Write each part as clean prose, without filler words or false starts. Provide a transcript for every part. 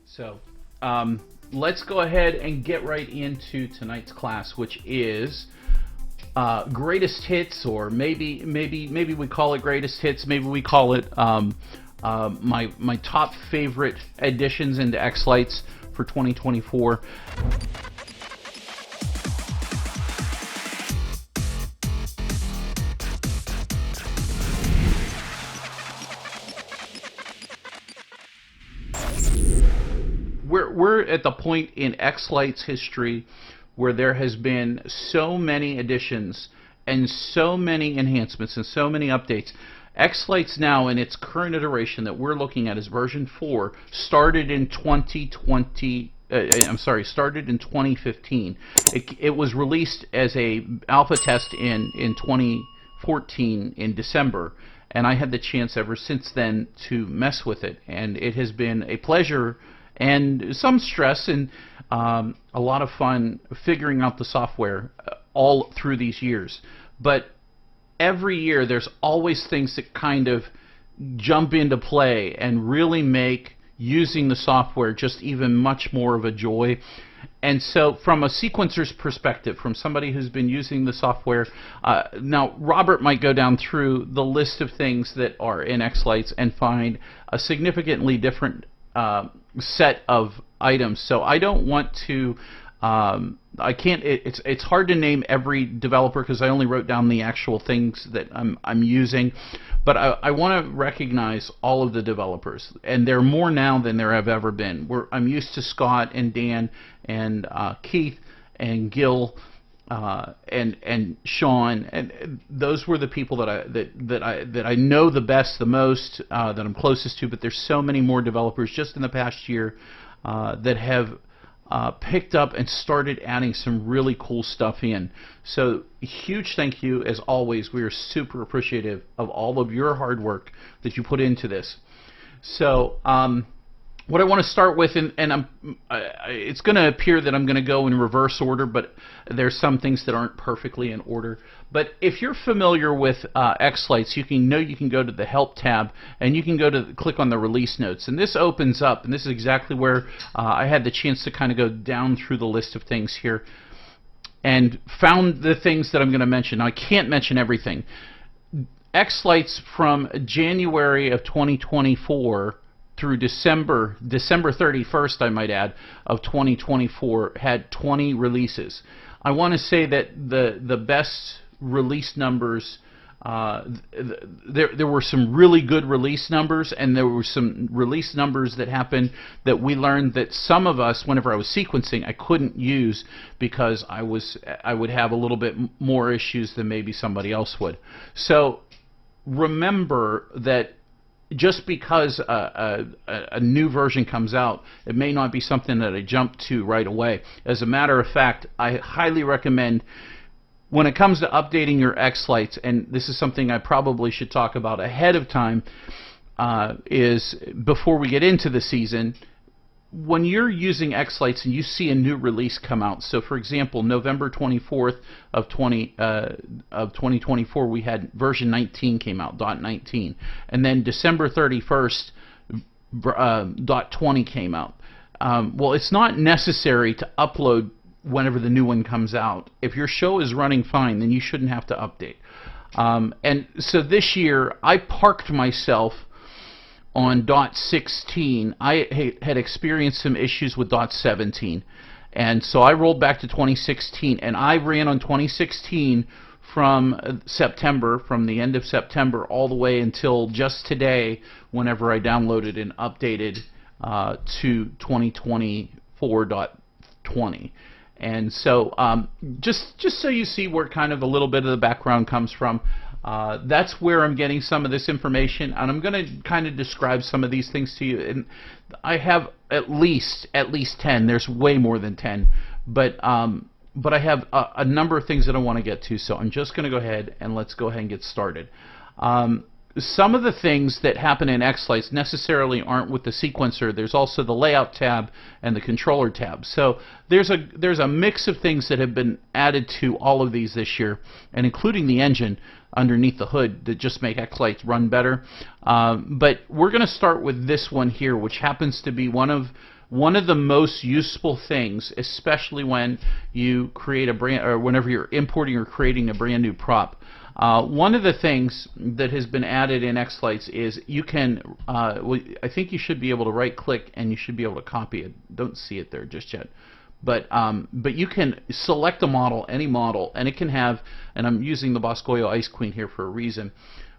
So let's go ahead and get right into tonight's class, which is greatest hits, or maybe we call it greatest hits. Maybe we call it my top favorite additions into xLights for 2024. We're at the point in xLights history where there has been so many additions and so many enhancements and so many updates. xLights now, in its current iteration that we're looking at, is version 4, started in 2015. It was released as a alpha test in 2014 in December, and I had the chance ever since then to mess with it, and it has been a pleasure and some stress and a lot of fun figuring out the software all through these years. But every year there's always things that kind of jump into play and really make using the software just even much more of a joy. And so from a sequencer's perspective, from somebody who's been using the software, now Robert might go down through the list of things that are in xLights and find a significantly different set of items. So I don't want to I can't, it's hard to name every developer because I only wrote down the actual things that I'm using, but I want to recognize all of the developers, and there are more now than there have ever been. I'm used to Scott and Dan and Keith and Gil and Sean, and those were the people that I know the best, the most, that I'm closest to. But there's so many more developers just in the past year that have picked up and started adding some really cool stuff in. So huge thank you as always. We are super appreciative of all of your hard work that you put into this. So what I want to start with, and it's going to appear that I'm going to go in reverse order, but there's some things that aren't perfectly in order. But if you're familiar with xLights, you can go to the Help tab, and you can click on the Release Notes. And this opens up, and this is exactly where I had the chance to kind of go down through the list of things here and found the things that I'm going to mention. Now, I can't mention everything. xLights from January of 2024 through December 31st, I might add, of 2024 had 20 releases. I want to say that the best release numbers, there were some really good release numbers, and there were some release numbers that happened that we learned that some of us, whenever I was sequencing, I couldn't use because I would have a little bit more issues than maybe somebody else would. So remember that just because a new version comes out, it may not be something that I jump to right away. As a matter of fact, I highly recommend, when it comes to updating your xLights, and this is something I probably should talk about ahead of time, is before we get into the season, when you're using xLights and you see a new release come out, so for example, November 24th of 2024, we had version 19 came out, .19, and then December 31st, .20 came out. Well, it's not necessary to upload whenever the new one comes out. If your show is running fine, then you shouldn't have to update. And so this year, I parked myself on .16. I had experienced some issues with .17, and so I rolled back to 2016, and I ran on 2016 from the end of September all the way until just today, whenever I downloaded and updated to 2024.20. And so just so you see where kind of a little bit of the background comes from, that's where I'm getting some of this information, and I'm going to kind of describe some of these things to you. And I have at least 10. There's way more than 10, but I have a number of things that I want to get to. So I'm just going to go ahead and let's go ahead and get started. Some of the things that happen in xLights necessarily aren't with the sequencer. There's also the Layout tab and the Controller tab. So there's a mix of things that have been added to all of these this year, and including the engine underneath the hood that just make xLights run better. But we're going to start with this one here, which happens to be one of the most useful things, especially when you create a brand, or whenever you're importing or creating a brand new prop. One of the things that has been added in xLights is you can, I think you should be able to right click and you should be able to copy it. Don't see it there just yet. But you can select a model, any model, and it can have, and I'm using the Boscoyo Ice Queen here for a reason,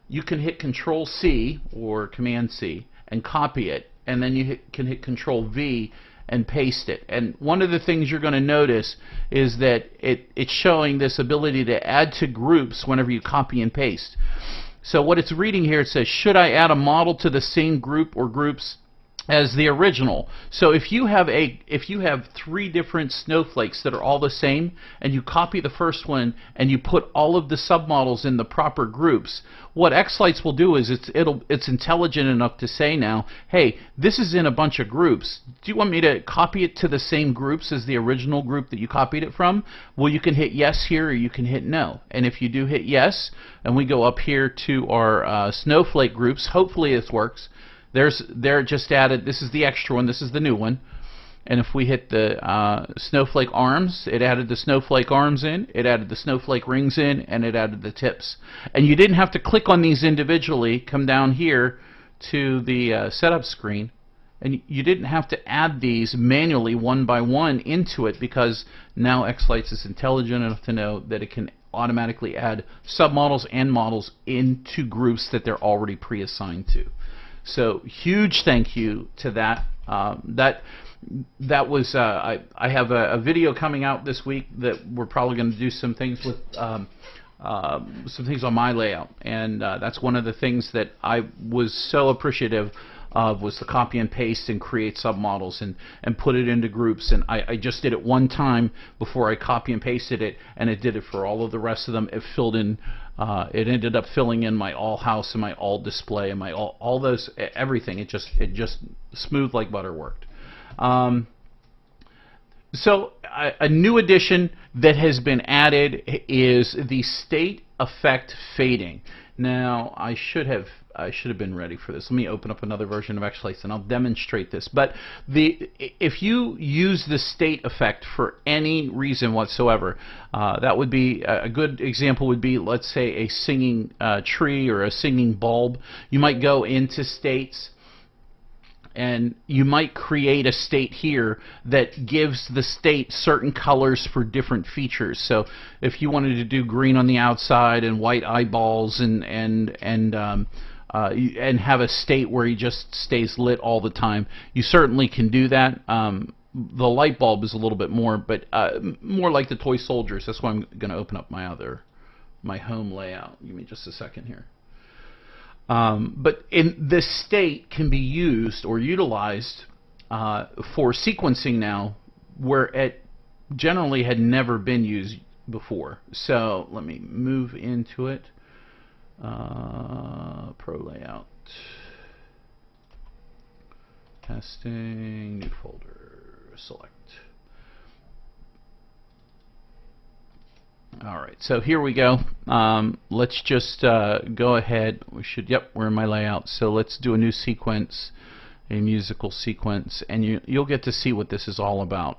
you can hit Control C or Command C and copy it, and then you can hit Control V and paste it. And one of the things you're going to notice is that it's showing this ability to add to groups whenever you copy and paste. So what it's reading here, it says, should I add a model to the same group or groups as the original? So if you have 3 different snowflakes that are all the same, and you copy the first one and you put all of the submodels in the proper groups, what xLights will do is it's intelligent enough to say now, hey, this is in a bunch of groups. Do you want me to copy it to the same groups as the original group that you copied it from? Well, you can hit yes here, or you can hit no. And if you do hit yes, and we go up here to our snowflake groups, hopefully this works. They're just added. This is the extra one. This is the new one. And if we hit the snowflake arms, it added the snowflake arms in, it added the snowflake rings in, and it added the tips. And you didn't have to click on these individually. Come down here to the setup screen, and you didn't have to add these manually one by one into it, because now xLights is intelligent enough to know that it can automatically add submodels and models into groups that they're already pre-assigned to. So huge thank you to that. That was I have a video coming out this week that we're probably going to do some things with some things on my layout, and that's one of the things that I was so appreciative of, was the copy and paste and create submodels and put it into groups. And I just did it one time before I copy and pasted it, and it did it for all of the rest of them. It filled in. It ended up filling in my all house and my all display and my all those, everything. It just smooth like butter worked. So a new addition that has been added is the state effect fading. Now I should have been ready for this. Let me open up another version of xLights and I'll demonstrate this. But if you use the state effect for any reason whatsoever, that would be a good example. Would be, let's say, a singing tree or a singing bulb. You might go into states, and you might create a state here that gives the state certain colors for different features. So if you wanted to do green on the outside and white eyeballs and have a state where he just stays lit all the time, you certainly can do that. The light bulb is a little bit more, but more like the toy soldiers. That's why I'm going to open up my home layout. Give me just a second here. But the state can be used or utilized for sequencing now, where it generally had never been used before. So let me move into it. Pro layout, testing, new folder, select. Alright, so here we go. Let's just go ahead. We're in my layout. So let's do a new sequence, a musical sequence, and you'll get to see what this is all about.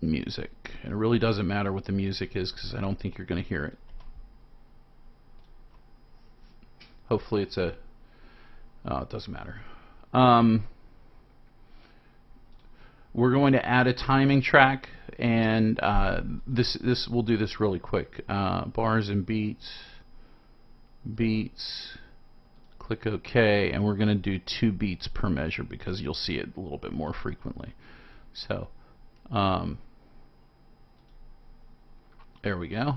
Music. And it really doesn't matter what the music is, because I don't think you're going to hear it. Hopefully it's it doesn't matter. We're going to add a timing track, and we'll do this really quick. Bars and beats, click OK, and we're going to do 2 beats per measure because you'll see it a little bit more frequently. So there we go.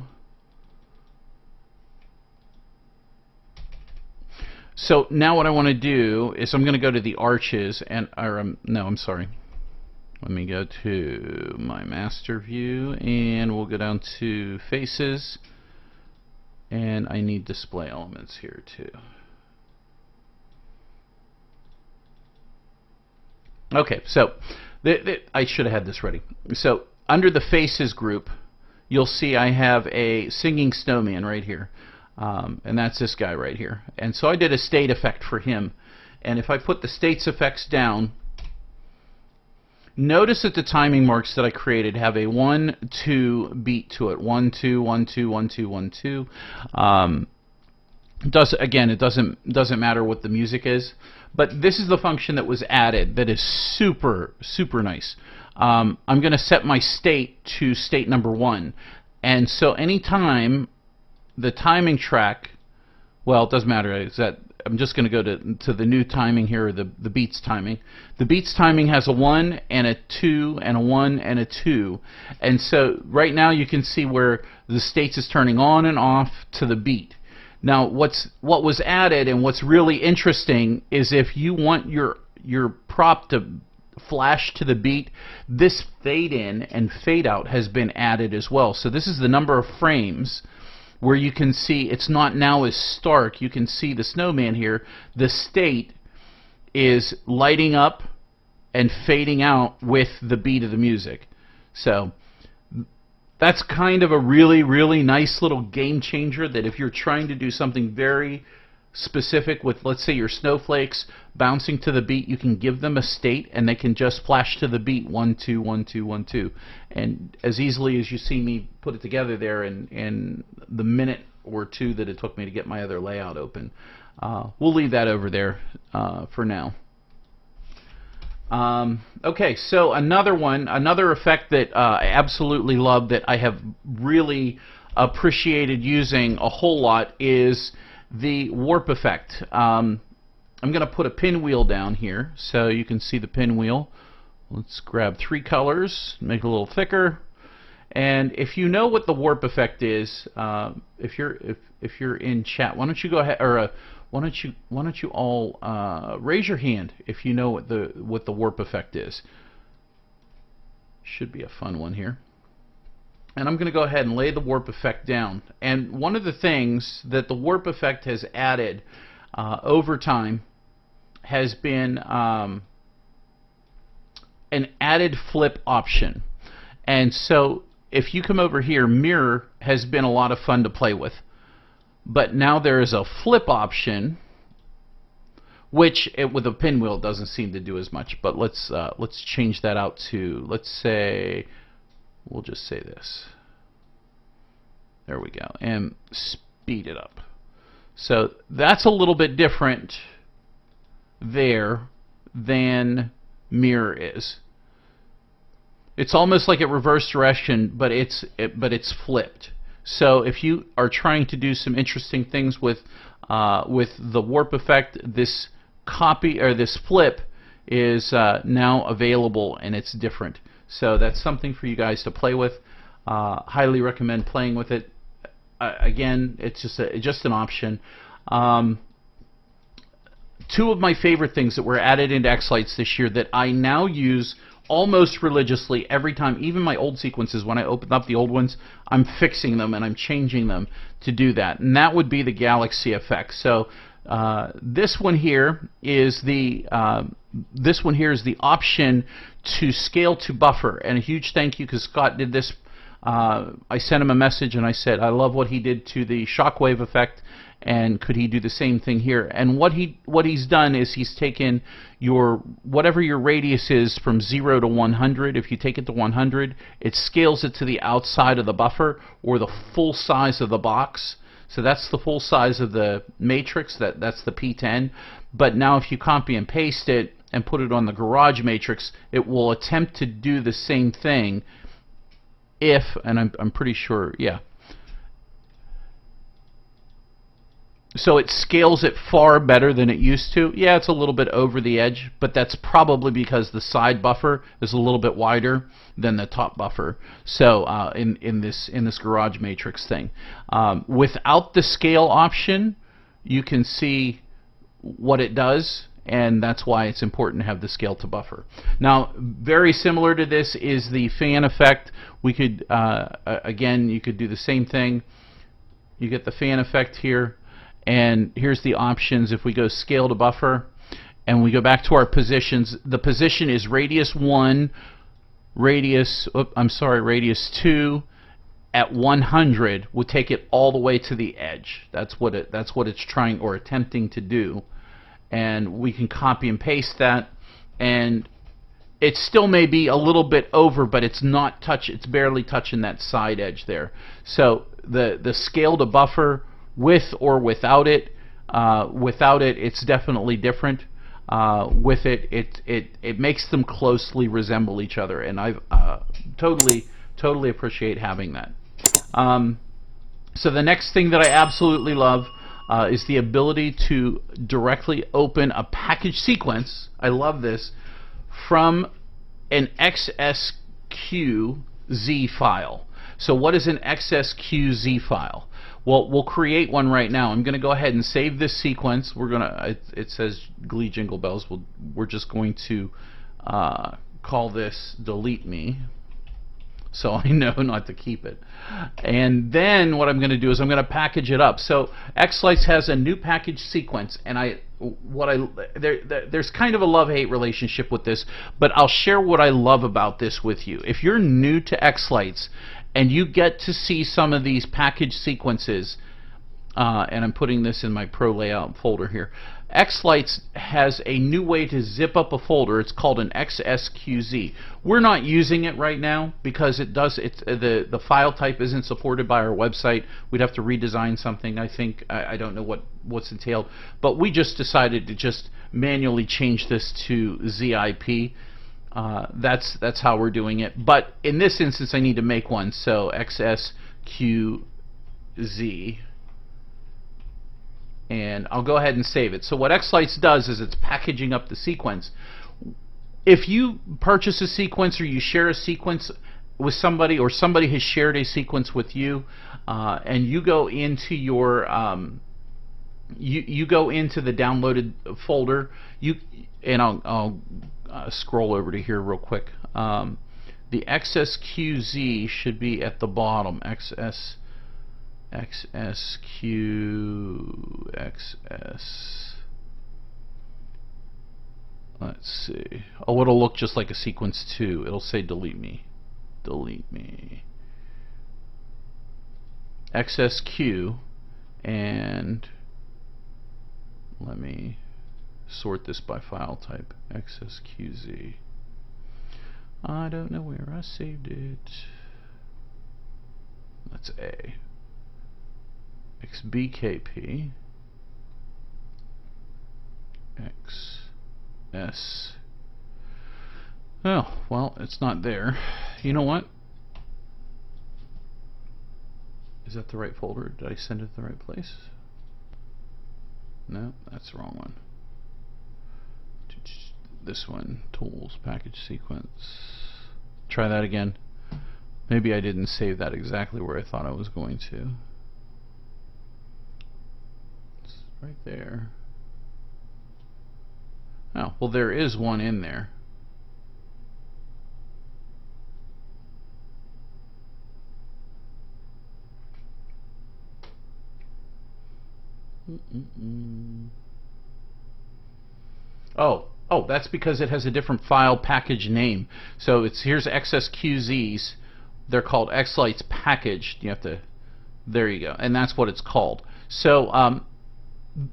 So now what I want to do is I'm going to go to the arches, and no, I'm sorry. Let me go to my master view, and we'll go down to faces, and I need display elements here too. Okay, so I should have had this ready. So under the faces group, you'll see I have a singing snowman right here. And that's this guy right here. And so I did a state effect for him. And if I put the states effects down, notice that the timing marks that I created have a 1-2 beat to it. 1-2, 1-2, 1-2, 1-2. Again, it doesn't matter what the music is, but this is the function that was added that is super nice. I'm going to set my state to state number 1, and so anytime the timing track, well, it doesn't matter. Is that I'm just going to go to the new timing here, the beats timing. The beats timing has a 1 and a 2 and a 1 and a 2, and so right now you can see where the states is turning on and off to the beat. Now, what was added and what's really interesting is if you want your prop to flash to the beat, this fade in and fade out has been added as well. So this is the number of frames where you can see it's not now as stark. You can see the snowman here. The state is lighting up and fading out with the beat of the music. So that's kind of a really nice little game changer, that if you're trying to do something very specific with, let's say, your snowflakes bouncing to the beat, you can give them a state and they can just flash to the beat 1-2, 1-2, 1-2, and as easily as you see me put it together there in the minute or two that it took me to get my other layout open. We'll leave that over there for now. Okay, so another effect that I absolutely love, that I have really appreciated using a whole lot, is the warp effect. I'm going to put a pinwheel down here so you can see the pinwheel. Let's grab 3 colors, make it a little thicker. And if you know what the warp effect is, if you're in chat, why don't you go ahead, or why don't you all raise your hand if you know what the warp effect is. Should be a fun one here. And I'm going to go ahead and lay the warp effect down. And one of the things that the warp effect has added over time has been an added flip option. And so if you come over here, mirror has been a lot of fun to play with. But now there is a flip option, which with a pinwheel doesn't seem to do as much. But let's change that out to, let's say, we'll just say this. There we go, and speed it up. So that's a little bit different there than mirror is. It's almost like a reverse direction, but it's flipped. So if you are trying to do some interesting things with the warp effect, this copy or this flip is now available, and it's different. So that's something for you guys to play with. Highly recommend playing with it. Again, it's just an option. 2 of my favorite things that were added into xLights this year that I now use almost religiously every time, even my old sequences, when I open up the old ones, I'm fixing them and I'm changing them to do that. And that would be the galaxy effect. So this one here is the option to scale to buffer. And a huge thank you, because Scott did this. I sent him a message and I said I love what he did to the shockwave effect, and could he do the same thing here? And what he's done is he's taken whatever your radius is from 0 to 100. If you take it to 100, it scales it to the outside of the buffer, or the full size of the box. So that's the full size of the matrix. That's the P10. But now if you copy and paste it and put it on the garage matrix, it will attempt to do the same thing. And I'm pretty sure, yeah. So it scales it far better than it used to. Yeah, it's a little bit over the edge, but that's probably because the side buffer is a little bit wider than the top buffer. So in this garage matrix thing, without the scale option, you can see what it does, and that's why it's important to have the scale to buffer. Now, very similar to this is the fan effect. We could again, you could do the same thing. You get the fan effect here. And here's the options. If we go scale to buffer and we go back to our positions, the position is radius 1, radius 2, at 100 would take it all the way to the edge. That's what it's trying or attempting to do. And we can copy and paste that, and it still may be a little bit over, but it's barely touching that side edge there. So the scale to buffer, with or without it, it's definitely different. With it makes them closely resemble each other, and I totally appreciate having that. So the next thing that I absolutely love is the ability to directly open a package sequence. I love this, from an XSQZ file. So what is an XSQZ file? Well, we'll create one right now. I'm going to go ahead and save this sequence. It says Glee Jingle Bells. We're just going to call this delete me, so I know not to keep it. And then what I'm going to do is I'm going to package it up. So xLights has a new package sequence, and there's kind of a love-hate relationship with this, but I'll share what I love about this with you. If you're new to xLights and you get to see some of these package sequences, and I'm putting this in my Pro Layout folder here, xLights has a new way to zip up a folder. It's called an XSQZ. We're not using it right now because the file type isn't supported by our website. We'd have to redesign something. I don't know what's entailed, but we just decided to just manually change this to ZIP. That's how we're doing it. But in this instance, I need to make one. So XSQZ. And I'll go ahead and save it. So what xLights does is it's packaging up the sequence. If you purchase a sequence or you share a sequence with somebody, or somebody has shared a sequence with you, and you go into your you go into the downloaded folder, and I'll scroll over to here real quick. The XSQZ should be at the bottom. Let's see. Oh, it'll look just like a sequence 2. It'll say delete me. Delete me. XSQ, and let me sort this by file type. XSQZ. I don't know where I saved it. That's A. XBKP, XS. Oh, well, it's not there. You know what? Is that the right folder? Did I send it to the right place? No, that's the wrong one. This one, tools, package sequence. Try that again. Maybe I didn't save that exactly where I thought I was going to. Right there. Oh, well, there is one in there. Oh, that's because it has a different file package name. So here's XSQZs. They're called xLights packaged. You have to, there you go, and that's what it's called. So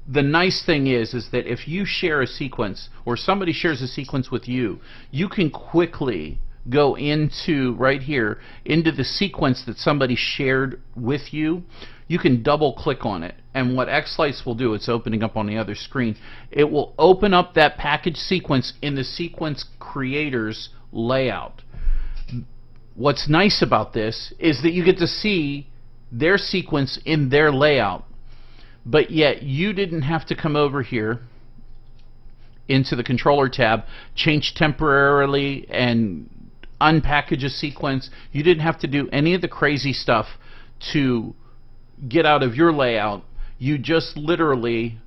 the nice thing is that if you share a sequence, or somebody shares a sequence with you, you can quickly go into right here into the sequence that somebody shared with you. You can double click on it, and what xLights will do, it's opening up on the other screen, it will open up that package sequence in the sequence creator's layout. What's nice about this is that you get to see their sequence in their layout, but yet you didn't have to come over here into the controller tab, change temporarily, and unpackage a sequence. You didn't have to do any of the crazy stuff to get out of your layout. You just literally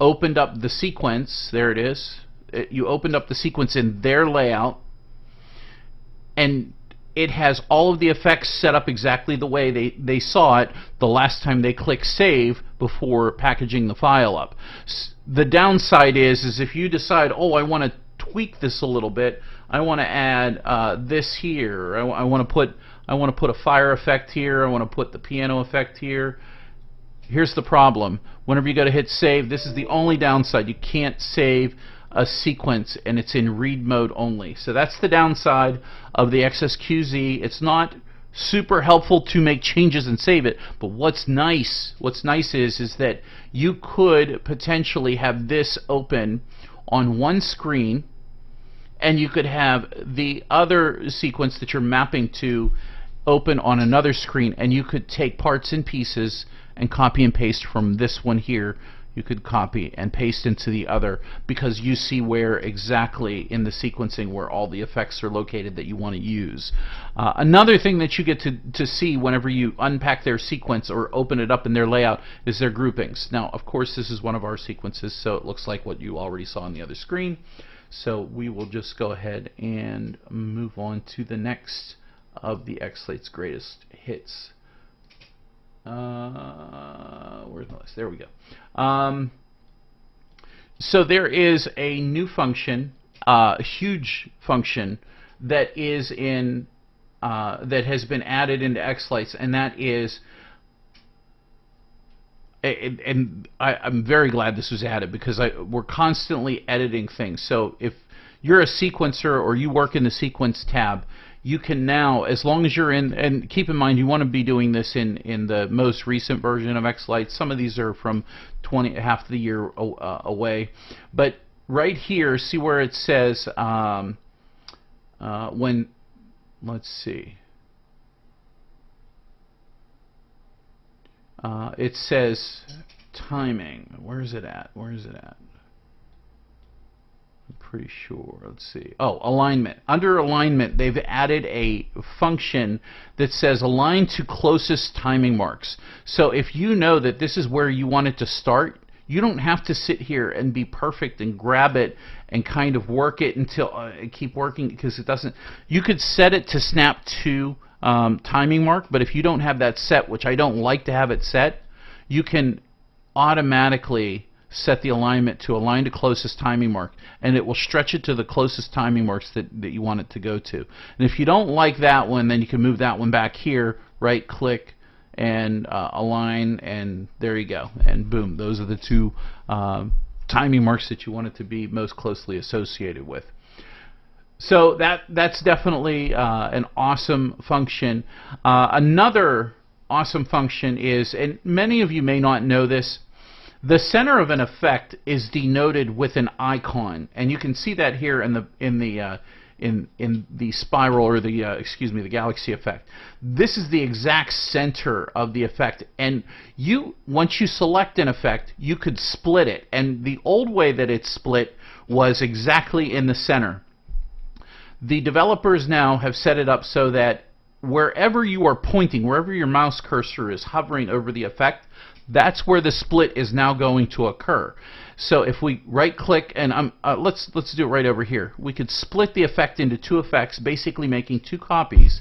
opened up the sequence. There it is. You opened up the sequence in their layout, and it has all of the effects set up exactly the way they saw it the last time they click save before packaging the file up. The downside is if you decide, oh, I want to tweak this a little bit. I want to add this here. I want to put a fire effect here. I want to put the piano effect here. Here's the problem. Whenever you go to hit save, this is the only downside. You can't save a sequence, and it's in read mode only. So that's the downside of the XSQZ. It's not super helpful to make changes and save it, but what's nice is that you could potentially have this open on one screen, and you could have the other sequence that you're mapping to open on another screen, and you could take parts and pieces and copy and paste from this one here. You could copy and paste into the other, because you see where exactly in the sequencing where all the effects are located that you want to use. Another thing that you get to see whenever you unpack their sequence or open it up in their layout is their groupings. Now, of course, this is one of our sequences, so it looks like what you already saw on the other screen. So we will just go ahead and move on to the next of the xLights greatest hits. Where's my list? There we go. So there is a new function, a huge function that is in that has been added into xLights, and that is, and I'm very glad this was added, because we're constantly editing things. So if you're a sequencer or you work in the sequence tab, you can now, as long as you're in, and keep in mind you want to be doing this in the most recent version of xLights. Some of these are from half the year away, but right here, see where it says when, let's see, it says timing. Where is it at? Where is it at? I'm pretty sure. Let's see. Oh, alignment. Under alignment, they've added a function that says align to closest timing marks. So if you know that this is where you want it to start, you don't have to sit here and be perfect and grab it and kind of work it until keep working, because it doesn't. You could set it to snap to timing mark, but if you don't have that set, which I don't like to have it set, you can automatically set the alignment to align to closest timing mark, and it will stretch it to the closest timing marks that you want it to go to. And if you don't like that one, then you can move that one back here, right click and align, and there you go, and boom, those are the two timing marks that you want it to be most closely associated with. So that's definitely an awesome function. Another awesome function is, and many of you may not know this, the center of an effect is denoted with an icon, and you can see that here in the spiral, or the excuse me, the galaxy effect. This is the exact center of the effect, and once you select an effect, you could split it, and the old way that it's split was exactly in the center. The developers now have set it up so that wherever you are pointing, wherever your mouse cursor is hovering over the effect, that's where the split is now going to occur. So if we right click, and let's do it right over here. We could split the effect into two effects, basically making two copies.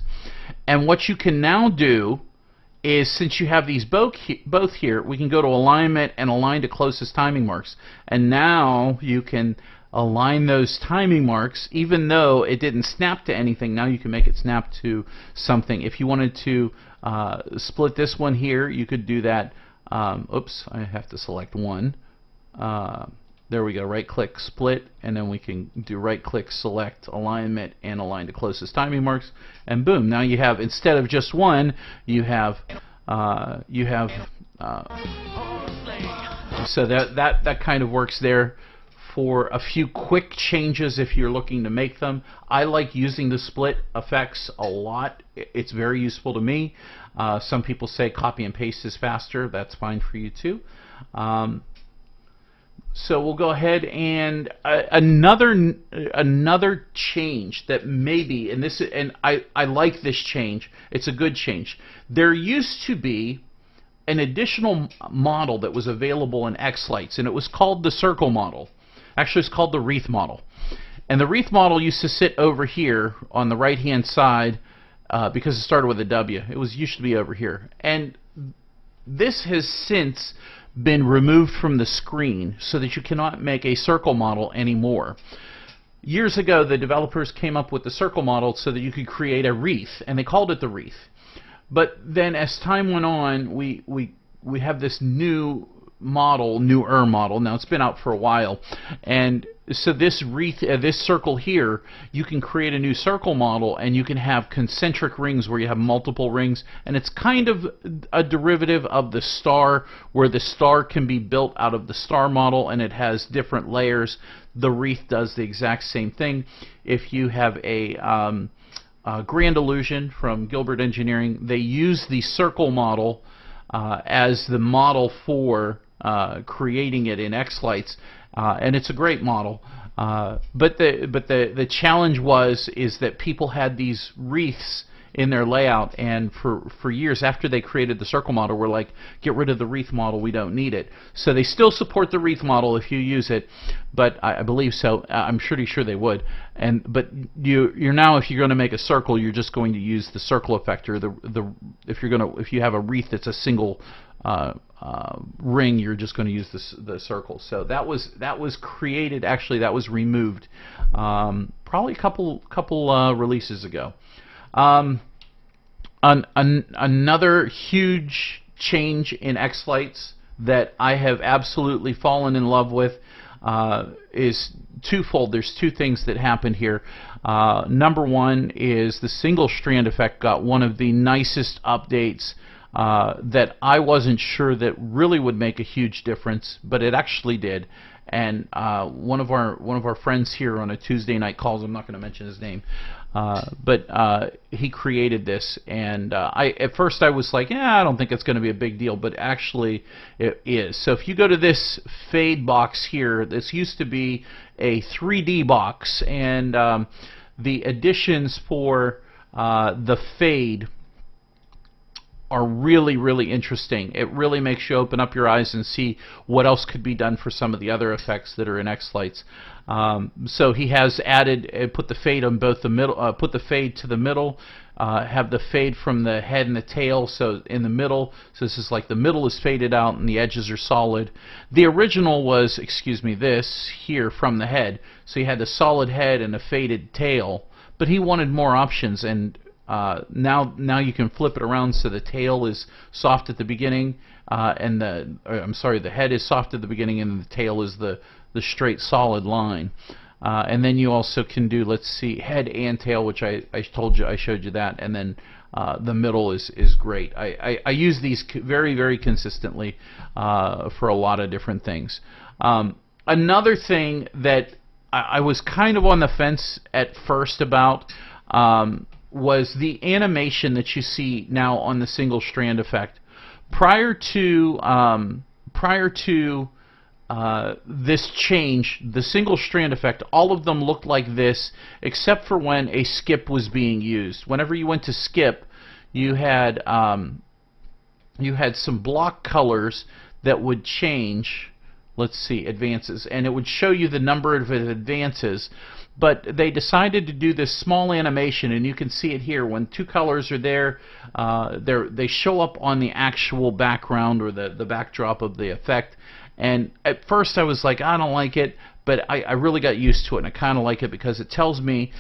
And what you can now do is, since you have these both here, we can go to alignment and align to closest timing marks. And now you can align those timing marks, even though it didn't snap to anything. Now you can make it snap to something. If you wanted to split this one here, you could do that. Oops, I have to select one. There we go, right click, split, and then we can do right click, select alignment, and align to closest timing marks, and boom, now you have, instead of just one, you have so that kind of works there for a few quick changes if you're looking to make them. I like using the split effects a lot. It's very useful to me. Some people say copy and paste is faster. That's fine for you too. So we'll go ahead, and another change that maybe, and I like this change. It's a good change. There used to be an additional model that was available in xLights, and it was called the circle model. Actually, it's called the wreath model. And the wreath model used to sit over here on the right-hand side because it started with a W. It used to be over here. And this has since been removed from the screen so that you cannot make a circle model anymore. years ago, the developers came up with the circle model so that you could create a wreath, and they called it the wreath. But then as time went on, we have this newer model. Now it's been out for a while, and so this wreath, this circle here, you can create a new circle model, and you can have concentric rings where you have multiple rings, and it's kind of a derivative of the star, where the star can be built out of the star model, and it has different layers. The wreath does the exact same thing. If you have a Grand Illusion from Gilbert Engineering, they use the circle model as the model for creating it in xLights, and it's a great model. But the challenge is that people had these wreaths in their layout, and for years after they created the circle model, we're like, get rid of the wreath model, we don't need it. So they still support the wreath model if you use it, but I believe so. I'm pretty sure they would. But you're now, if you're going to make a circle, you're just going to use the circle effector. If you have a wreath that's a single ring, you're just going to use the circle. So that was created. Actually, that was removed probably a couple releases ago. Another huge change in xLights that I have absolutely fallen in love with is twofold. There's two things that happened here. Number one is the single strand effect got one of the nicest updates that I wasn't sure that really would make a huge difference, but it actually did. And one of our friends here on a Tuesday night calls, I'm not going to mention his name, but he created this, and at first I was like, I don't think it's going to be a big deal, but actually it is. So if you go to this fade box here, this used to be a 3D box, and the additions for the fade are really, really interesting. It really makes you open up your eyes and see what else could be done for some of the other effects that are in xLights. So he has added, put the fade on both the middle, put the fade to the middle, have the fade from the head and the tail, so in the middle. So this is like the middle is faded out and the edges are solid. The original was, this here from the head. So you had the solid head and a faded tail, but he wanted more options, and now you can flip it around so the tail is soft at the beginning, and the head is soft at the beginning, and the tail is the straight solid line. And then you also can do, let's see, head and tail, which I showed you that, and then the middle is great. I use these very, very consistently for a lot of different things. Another thing that I was kind of on the fence at first about was the animation that you see now on the single strand effect. Prior to this change, the single strand effect, all of them looked like this, except for when a skip was being used. Whenever you went to skip, you had some block colors that would change. Let's see, advances, and it would show you the number of advances. But they decided to do this small animation, and you can see it here. When two colors are there, they show up on the actual background or the backdrop of the effect. And at first I was like, I don't like it, but I really got used to it, and I kind of like it because it tells me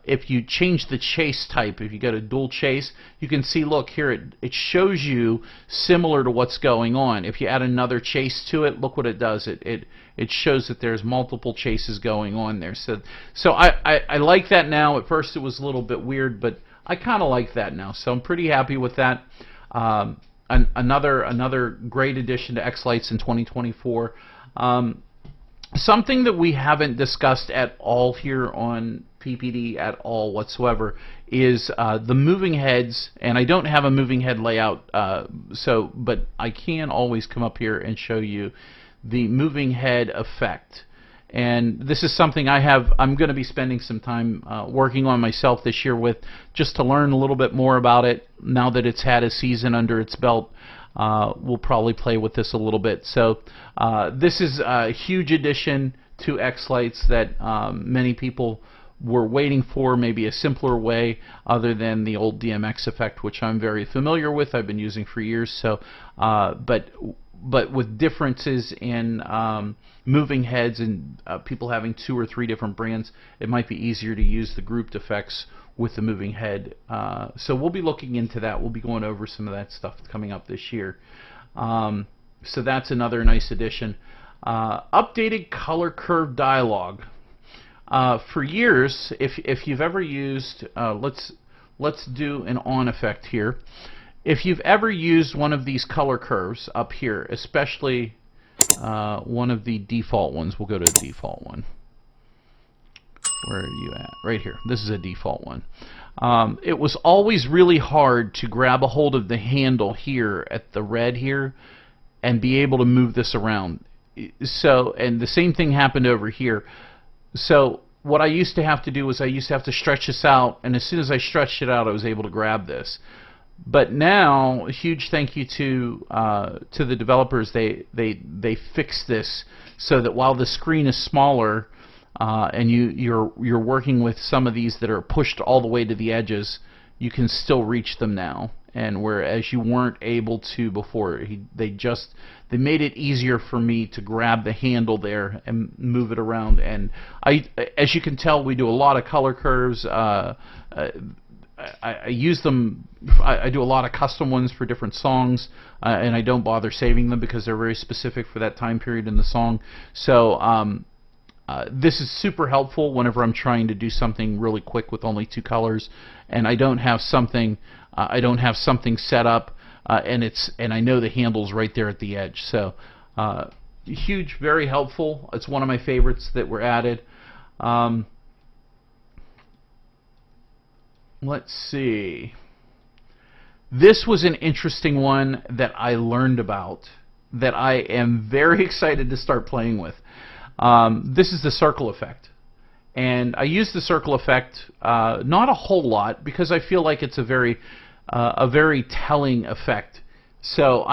if you change the chase type, if you go to dual chase, you can see, look here, it shows you similar to what's going on. If you add another chase to it, look what it does. It shows that there's multiple chases going on there. So I like that now. At first it was a little bit weird, but I kind of like that now. So I'm pretty happy with that. Another great addition to xLights in 2024. Something that we haven't discussed at all here on PPD at all whatsoever is the moving heads, and I don't have a moving head layout, but I can always come up here and show you the moving head effect. And this is something I'm going to be spending some time working on myself this year with, just to learn a little bit more about it. Now that it's had a season under its belt, we'll probably play with this a little bit. So this is a huge addition to xLights that many people were waiting for, maybe a simpler way other than the old DMX effect, which I'm very familiar with. I've been using for years. So, but but with differences in moving heads and people having 2 or 3 different brands, it might be easier to use the grouped effects with the moving head. So we'll be looking into that. We'll be going over some of that stuff coming up this year. So that's another nice addition. Updated color curve dialog. For years, if you've ever used, let's do an on effect here. If you've ever used one of these color curves up here, especially one of the default ones, we'll go to the default one. Where are you at? Right here. This is a default one. It was always really hard to grab a hold of the handle here at the red here and be able to move this around. So, and the same thing happened over here. So what I used to have to do was I used to have to stretch this out, and as soon as I stretched it out, I was able to grab this. But now, a huge thank you to the developers. They fixed this so that while the screen is smaller, and you're working with some of these that are pushed all the way to the edges, you can still reach them now. And whereas you weren't able to before, they made it easier for me to grab the handle there and move it around. And as you can tell, we do a lot of color curves. I use them. I do a lot of custom ones for different songs, and I don't bother saving them because they're very specific for that time period in the song. So this is super helpful whenever I'm trying to do something really quick with only 2 colors, and I don't have something set up, and I know the handle's right there at the edge. So huge, very helpful. It's one of my favorites that were added. Let's see. This was an interesting one that I learned about that I am very excited to start playing with. This is the circle effect. And I use the circle effect not a whole lot because I feel like it's a very telling effect. So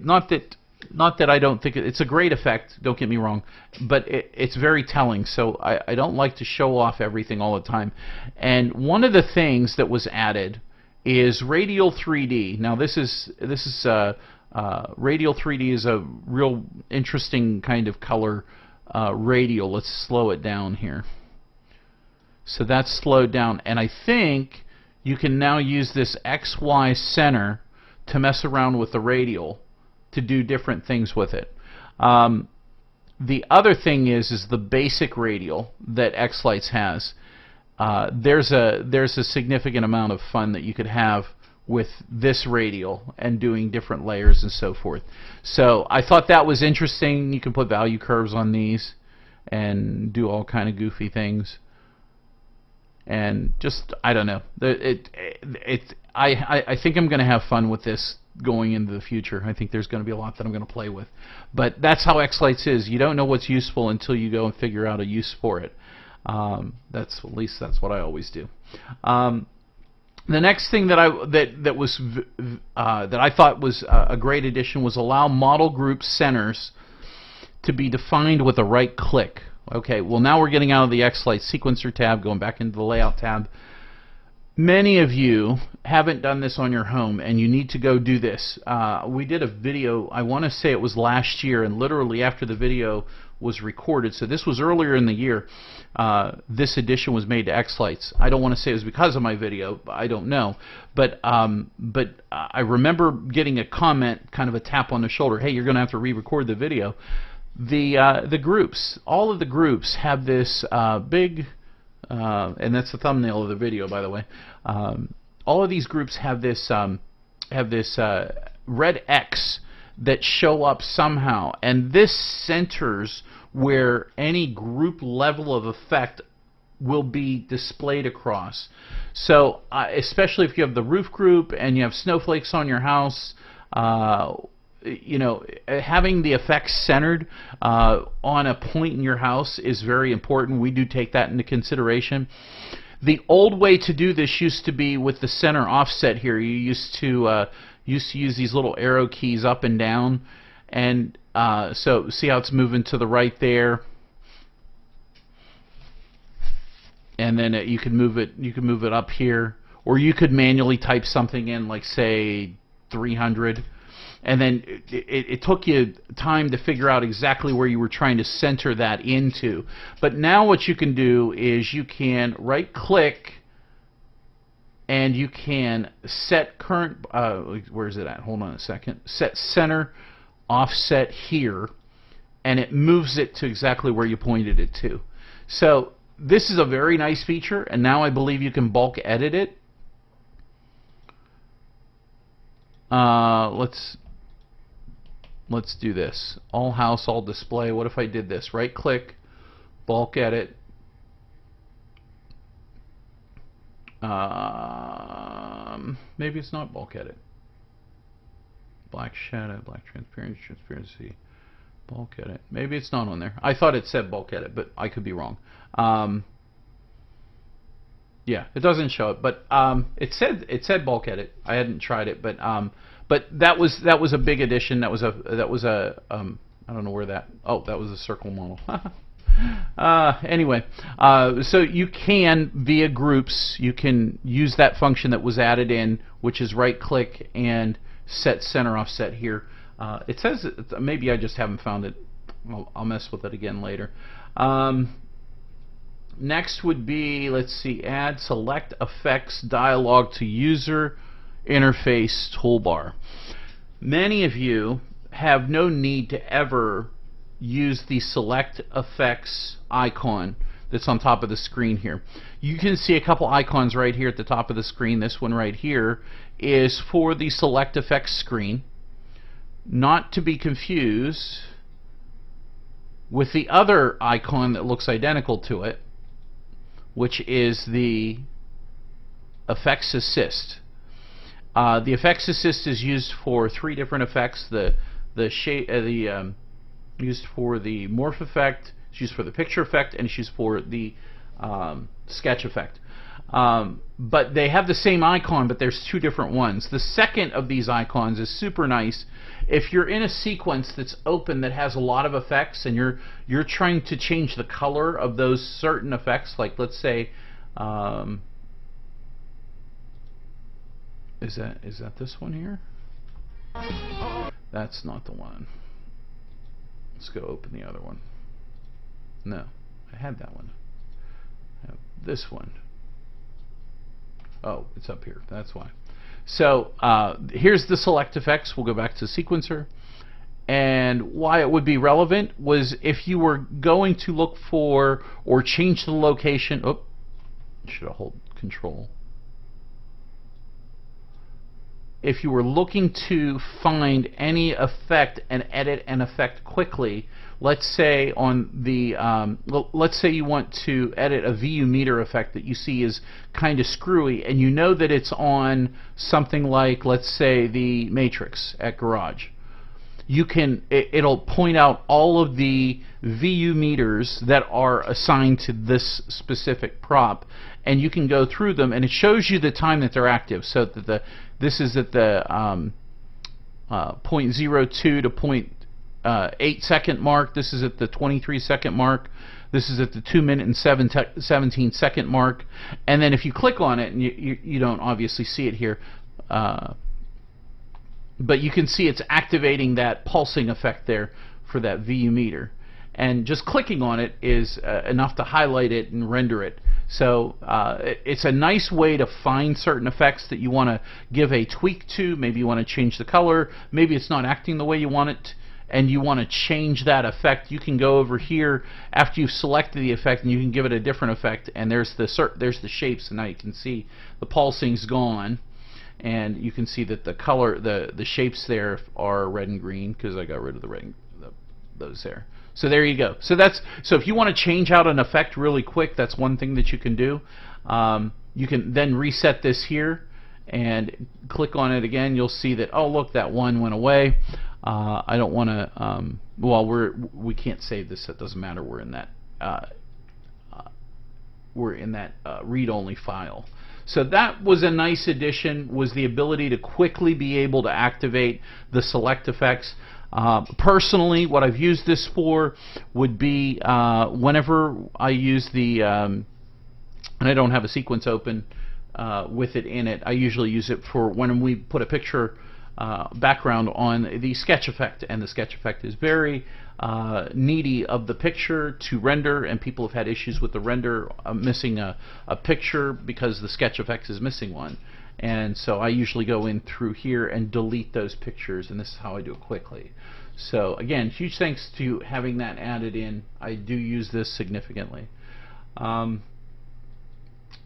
not that I don't think it's a great effect, don't get me wrong, but it's very telling. So I don't like to show off everything all the time. And one of the things that was added is radial 3D. Now this is radial 3D is a real interesting kind of color radial. Let's slow it down here. So that's slowed down, and I think you can now use this XY center to mess around with the radial to do different things with it. The other thing is the basic radial that xLights has. There's a significant amount of fun that you could have with this radial and doing different layers and so forth. So I thought that was interesting. You can put value curves on these and do all kind of goofy things. And just, I don't know. I think I'm going to have fun with this going into the future. I think there's going to be a lot that I'm going to play with. But that's how xLights is. You don't know what's useful until you go and figure out a use for it. At least that's what I always do. The next thing that I thought was a great addition was allow model group centers to be defined with a right click. Okay, well now we're getting out of the xLights sequencer tab, going back into the layout tab. Many of you haven't done this on your home, and you need to go do this. We did a video, I want to say it was last year, and literally after the video was recorded, so this was earlier in the year, this addition was made to xLights. I don't want to say it was because of my video, I don't know, but I remember getting a comment, kind of a tap on the shoulder, hey, you're going to have to re-record the video. The groups, all of the groups have this big, and that's the thumbnail of the video, by the way. All of these groups have this red X that show up somehow, and this centers where any group level of effect will be displayed across. So especially if you have the roof group and you have snowflakes on your house, you know, having the effects centered on a point in your house is very important. We do take that into consideration. The old way to do this used to be with the center offset here. You used to use these little arrow keys up and down, and so see how it's moving to the right there, and then you can move it up here, or you could manually type something in, like say 300. and then it took you time to figure out exactly where you were trying to center that into. But now what you can do is you can right-click, and you can set current, where is it at? Hold on a second. Set center offset here, and it moves it to exactly where you pointed it to. So this is a very nice feature, and now I believe you can bulk edit it. Let's do this. All house, all display. What if I did this? Right click, bulk edit. Maybe it's not bulk edit. Black shadow, black transparency, bulk edit. Maybe it's not on there. I thought it said bulk edit, but I could be wrong. Yeah, it doesn't show it, but it said bulk edit. I hadn't tried it, but that was a big addition. That was a I don't know where that. Oh, that was a circle model. Anyway, so you can, via groups, you can use that function that was added in, which is right-click and set center offset here. It says, maybe I just haven't found it. I'll mess with it again later. Next would be, let's see, add select effects dialog to user interface toolbar. Many of you have no need to ever use the select effects icon that's on top of the screen here. You can see a couple icons right here at the top of the screen. This one right here is for the select effects screen, not to be confused with the other icon that looks identical to it, which is the effects assist. The effects assist is used for 3 different effects. Used for the morph effect, it's used for the picture effect, and it's used for the sketch effect. But they have the same icon, but there's 2 different ones. The second of these icons is super nice. If you're in a sequence that's open that has a lot of effects, and you're trying to change the color of those certain effects, like let's say, is that this one here? That's not the one. Let's go open the other one. No, I had that one. I have this one. Oh, it's up here. That's why. So here's the select effects. We'll go back to sequencer. And why it would be relevant was if you were going to look for or change the location. Oh, should I hold control? If you were looking to find any effect and edit an effect quickly, let's say on the let's say you want to edit a VU meter effect that you see is kind of screwy, and you know that it's on something like, let's say, the Matrix at Garage. You can it'll point out all of the VU meters that are assigned to this specific prop, and you can go through them, and it shows you the time that they're active. So that this is at the 0.02 to 0.8 second mark. This is at the 23 second mark. This is at the 2 minute and 17 second mark. And then if you click on it, and you don't obviously see it here, but you can see it's activating that pulsing effect there for that VU meter. And just clicking on it is enough to highlight it and render it. So it's a nice way to find certain effects that you want to give a tweak to. Maybe you want to change the color. Maybe it's not acting the way you want it, and you want to change that effect. You can go over here after you've selected the effect, and you can give it a different effect. And there's the shapes, and now you can see the pulsing's gone. And you can see that the color, the shapes there are red and green because I got rid of the red, those there. So there you go. So if you want to change out an effect really quick, that's one thing that you can do. You can then reset this here and click on it again. You'll see that, oh look, that one went away. I don't want to. Well, we can't save this. So it doesn't matter. We're in that read-only file. So that was a nice addition, was the ability to quickly be able to activate the select effects. Personally, what I've used this for would be whenever I use the, and I don't have a sequence open with it in it, I usually use it for when we put a picture background on the sketch effect, and the sketch effect is very needy of the picture to render, and people have had issues with the render missing a picture because the sketch effect is missing one. And so I usually go in through here and delete those pictures, and this is how I do it quickly. So again, huge thanks to having that added in. I do use this significantly.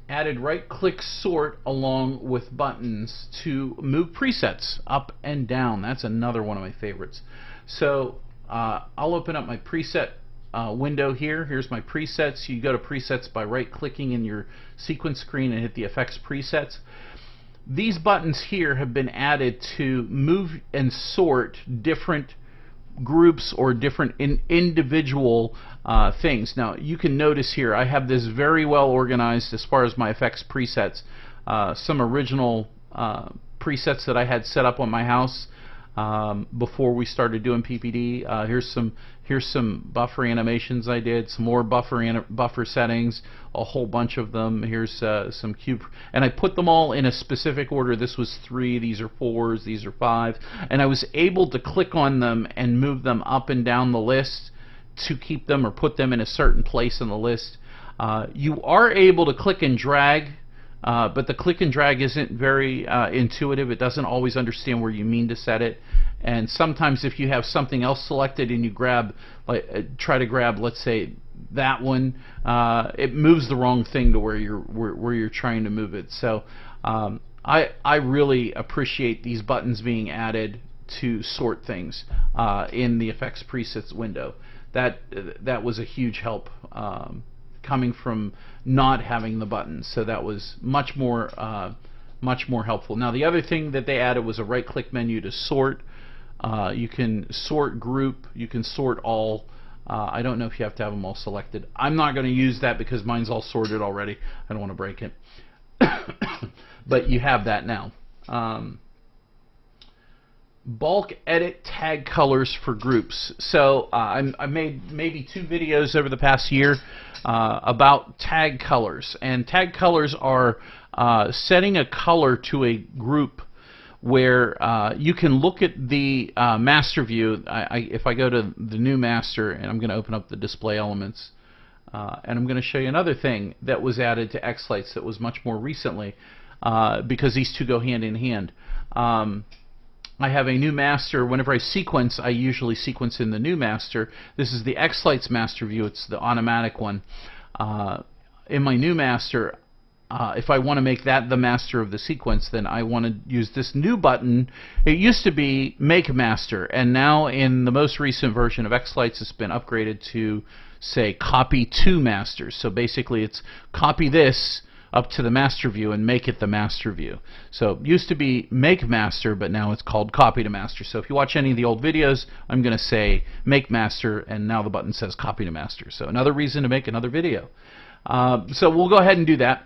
Added right-click sort along with buttons to move presets up and down. That's another one of my favorites. So I'll open up my preset window here. Here's my presets. You go to presets by right-clicking in your sequence screen and hit the effects presets. These buttons here have been added to move and sort different groups or different individual things. Now you can notice here I have this very well organized as far as my effects presets. Some original presets that I had set up on my house before we started doing PPD. Here's some buffer animations I did, some more buffer settings, a whole bunch of them. Here's some cube, and I put them all in a specific order. This was 3, these are 4s, these are 5, and I was able to click on them and move them up and down the list to keep them or put them in a certain place in the list. You are able to click and drag, but the click and drag isn't very intuitive. It doesn't always understand where you mean to set it, and sometimes if you have something else selected and you grab, try to grab, let's say, that one, it moves the wrong thing to where you're trying to move it. So I really appreciate these buttons being added to sort things in the effects presets window. That was a huge help coming from not having the buttons, so that was much more helpful. Now the other thing that they added was a right-click menu to sort. You can sort group, you can sort all. I don't know if you have to have them all selected. I'm not going to use that because mine's all sorted already. I don't want to break it. But you have that now. Bulk edit tag colors for groups. So I made maybe 2 videos over the past year about tag colors, and tag colors are setting a color to a group where you can look at the master view. If I go to the new master, and I'm going to open up the display elements, and I'm going to show you another thing that was added to xLights that was much more recently, because these two go hand in hand. I have a new master. Whenever I sequence, I usually sequence in the new master. This is the xLights master view. It's the automatic one. In my new master, if I want to make that the master of the sequence, then I want to use this new button. It used to be Make Master, and now in the most recent version of xLights, it's been upgraded to, say, Copy to Master. So basically, it's copy this up to the master view and make it the master view. So it used to be Make Master, but now it's called Copy to Master. So if you watch any of the old videos, I'm going to say Make Master, and now the button says Copy to Master. So another reason to make another video. So we'll go ahead and do that.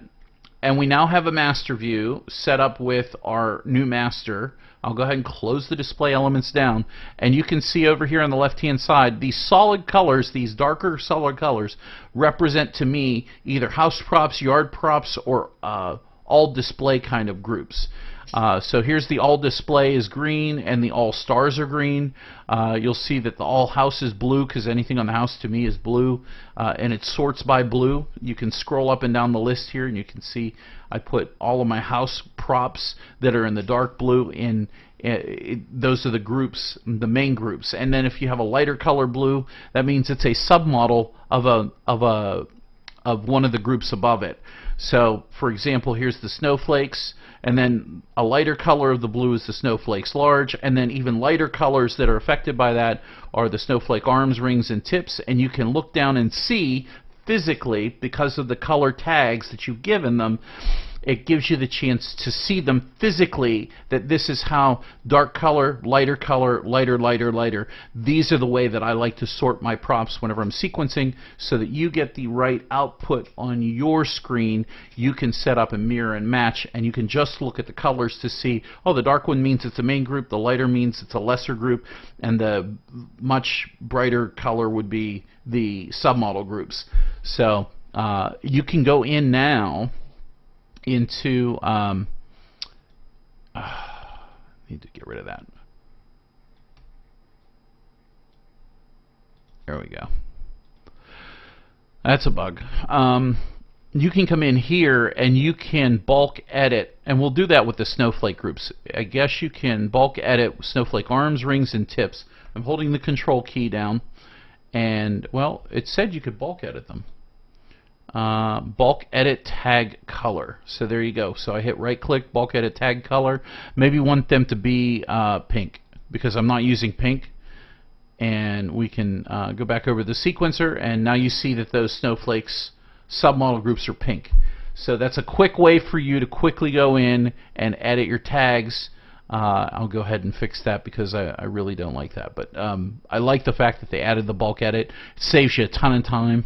And we now have a master view set up with our new master. I'll go ahead and close the display elements down, and you can see over here on the left-hand side, these solid colors, these darker solid colors, represent to me either house props, yard props, or all display kind of groups. So here's the all display is green, and the all stars are green. You'll see that the all house is blue because anything on the house to me is blue, and it sorts by blue. You can scroll up and down the list here, and you can see I put all of my house props that are in the dark blue in. Those are the groups, the main groups. And then if you have a lighter color blue, that means it's a submodel of one of the groups above it. So, for example, here's the snowflakes, and then a lighter color of the blue is the snowflakes large, and then even lighter colors that are affected by that are the snowflake arms, rings, and tips. And you can look down and see physically, because of the color tags that you've given them, it gives you the chance to see them physically, that this is how dark color, lighter, lighter, lighter. These are the way that I like to sort my props whenever I'm sequencing, so that you get the right output on your screen. You can set up and mirror and match, and you can just look at the colors to see, oh, the dark one means it's a main group, the lighter means it's a lesser group, and the much brighter color would be the submodel groups. So you can go in now into need to get rid of that. There we go. That's a bug. You can come in here and you can bulk edit, and we'll do that with the snowflake groups. I guess you can bulk edit snowflake arms, rings, and tips. I'm holding the control key down, and well, it said you could bulk edit them. Bulk edit tag color. So there you go. So I hit right click, bulk edit tag color. Maybe want them to be pink because I'm not using pink. And we can go back over the sequencer, and now you see that those snowflakes submodel groups are pink. So that's a quick way for you to quickly go in and edit your tags. I'll go ahead and fix that because I really don't like that. But I like the fact that they added the bulk edit. It saves you a ton of time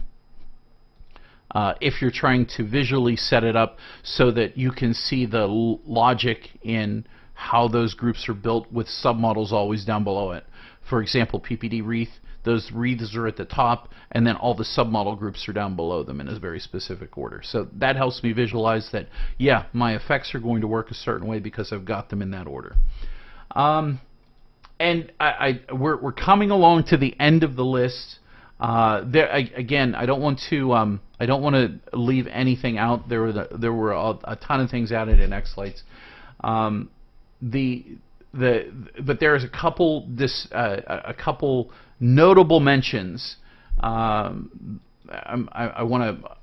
if you're trying to visually set it up so that you can see the logic in how those groups are built with submodels always down below it. For example, PPD wreath, those wreaths are at the top, and then all the submodel groups are down below them in a very specific order. So that helps me visualize that, yeah, my effects are going to work a certain way because I've got them in that order. And we're coming along to the end of the list. Again, I don't want to leave anything out. There were a ton of things added in xLights. But there's a couple notable mentions. I want to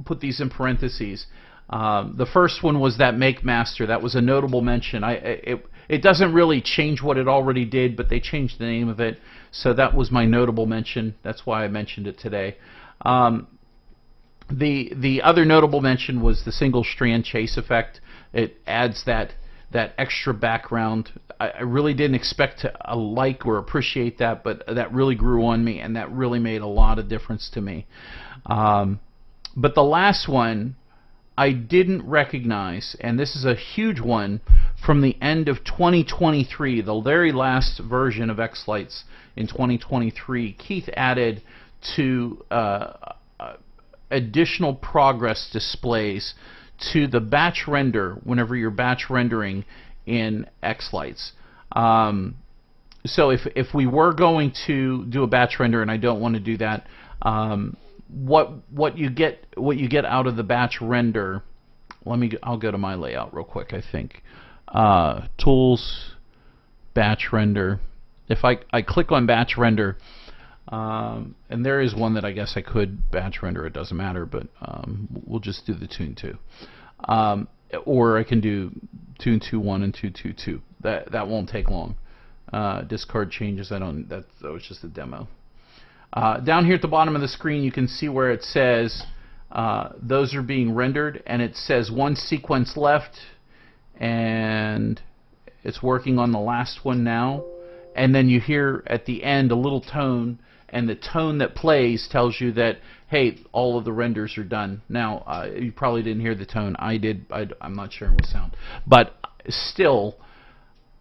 put these in parentheses. The first one was that Make Master. That was a notable mention. It doesn't really change what it already did, but they changed the name of it. So that was my notable mention. That's why I mentioned it today. The other notable mention was the single strand chase effect. It adds that extra background. I really didn't expect to like or appreciate that, but that really grew on me, and that really made a lot of difference to me. But the last one I didn't recognize, and this is a huge one from the end of 2023, the very last version of xLights in 2023. Keith added to additional progress displays to the batch render whenever you're batch rendering in xLights. So if we were going to do a batch render, and I don't want to do that, what you get out of the batch render. I'll go to my layout real quick. I think tools, batch render. If I click on batch render, and there is one that I guess I could batch render. It doesn't matter, but we'll just do the Tune 2. Or I can do Tune 2.1 and Tune 2.2. That won't take long. Discard changes. That was just a demo. Down here at the bottom of the screen, you can see where it says those are being rendered, and it says one sequence left, and it's working on the last one now. And then you hear at the end a little tone, and the tone that plays tells you that, hey, all of the renders are done. Now, you probably didn't hear the tone. I did. I'm not sharing with sound. But still,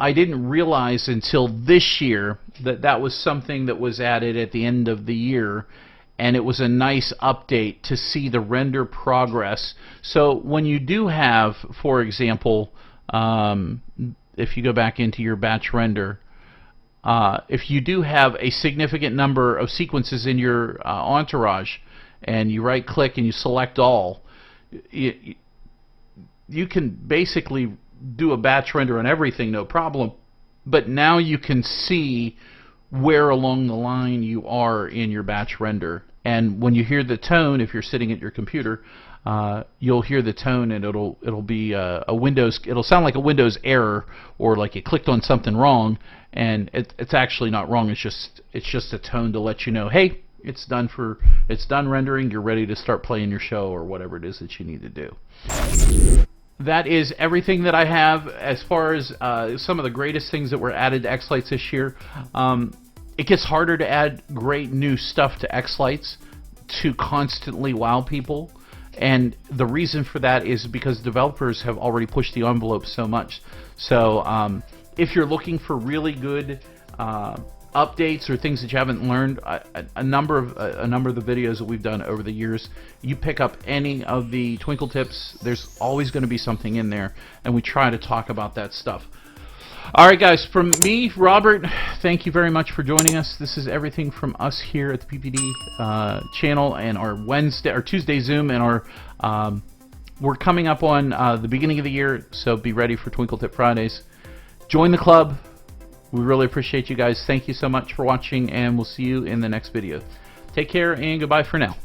I didn't realize until this year that that was something that was added at the end of the year, and it was a nice update to see the render progress. So when you do have, for example, if you go back into your batch render, if you do have a significant number of sequences in your entourage, and you right click and you select all, you can basically do a batch render on everything, no problem. But now you can see where along the line you are in your batch render. And when you hear the tone, if you're sitting at your computer, you'll hear the tone, and it'll be a Windows. It'll sound like a Windows error, or like you clicked on something wrong, and it's actually not wrong. It's just a tone to let you know, hey, it's done rendering. You're ready to start playing your show or whatever it is that you need to do. That is everything that I have as far as some of the greatest things that were added to xLights this year. It gets harder to add great new stuff to xLights to constantly wow people. And the reason for that is because developers have already pushed the envelope so much. So if you're looking for really good updates or things that you haven't learned, a number of the videos that we've done over the years, you pick up any of the Twinkle tips, there's always going to be something in there, and we try to talk about that stuff. All right, guys, from me, Robert, thank you very much for joining us. This is everything from us here at the PPD channel and our Tuesday Zoom, and our we're coming up on the beginning of the year, so be ready for Twinkle Tip Fridays. Join the club. We really appreciate you guys. Thank you so much for watching, and we'll see you in the next video. Take care, and goodbye for now.